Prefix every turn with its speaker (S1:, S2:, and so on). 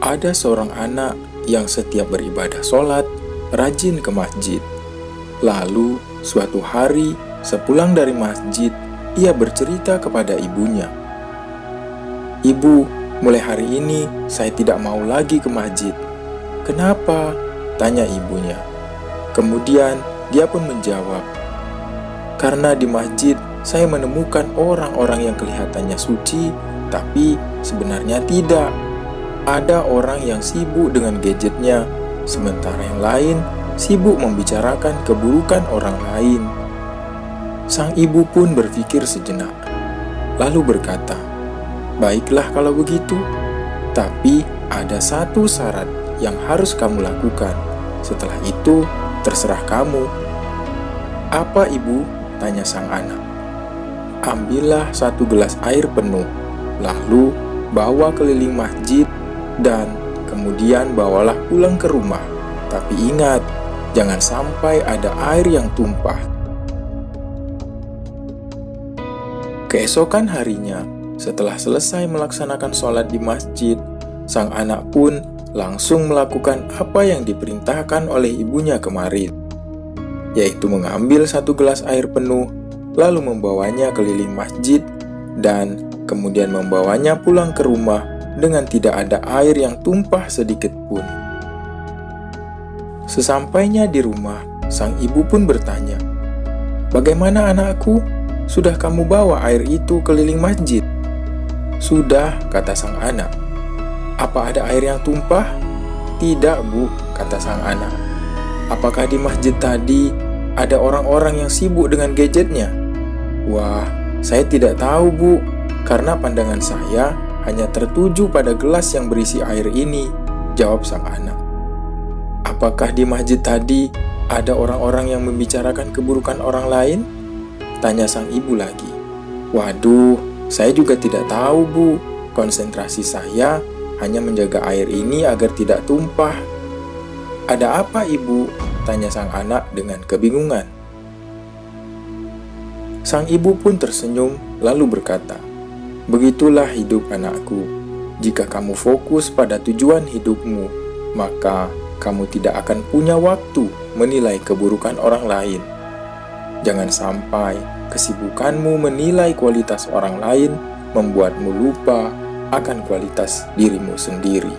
S1: Ada seorang anak yang setiap beribadah sholat, rajin ke masjid. Lalu, suatu hari, sepulang dari masjid, ia bercerita kepada ibunya. "Ibu, mulai hari ini saya tidak mau lagi ke masjid." "Kenapa?" tanya ibunya. Kemudian, dia pun menjawab, "Karena di masjid saya menemukan orang-orang yang kelihatannya suci, tapi sebenarnya tidak. Ada orang yang sibuk dengan gadgetnya, sementara yang lain sibuk membicarakan keburukan orang lain." Sang ibu pun berpikir sejenak, lalu berkata, "Baiklah kalau begitu, tapi ada satu syarat yang harus kamu lakukan. Setelah itu, terserah kamu." "Apa, Ibu?" tanya sang anak. "Ambillah 1 gelas air penuh, lalu bawa keliling masjid, dan kemudian bawalah pulang ke rumah. Tapi ingat, jangan sampai ada air yang tumpah." Keesokan harinya, setelah selesai melaksanakan sholat di masjid, sang anak pun langsung melakukan apa yang diperintahkan oleh ibunya kemarin, yaitu mengambil 1 gelas air penuh, lalu membawanya keliling masjid, dan kemudian membawanya pulang ke rumah dengan tidak ada air yang tumpah sedikit pun. Sesampainya di rumah, sang ibu pun bertanya, "Bagaimana anakku? Sudah kamu bawa air itu keliling masjid?" "Sudah," kata sang anak. "Apa ada air yang tumpah?" "Tidak, Bu," kata sang anak. "Apakah di masjid tadi ada orang-orang yang sibuk dengan gadgetnya?" "Wah, saya tidak tahu, Bu, karena pandangan saya hanya tertuju pada gelas yang berisi air ini," jawab sang anak. "Apakah di masjid tadi ada orang-orang yang membicarakan keburukan orang lain?" tanya sang ibu lagi. "Waduh, saya juga tidak tahu, Bu. Konsentrasi saya hanya menjaga air ini agar tidak tumpah." "Ada apa, Ibu?" tanya sang anak dengan kebingungan. Sang ibu pun tersenyum lalu berkata, "Begitulah hidup anakku. Jika kamu fokus pada tujuan hidupmu, maka kamu tidak akan punya waktu menilai keburukan orang lain. Jangan sampai kesibukanmu menilai kualitas orang lain membuatmu lupa akan kualitas dirimu sendiri."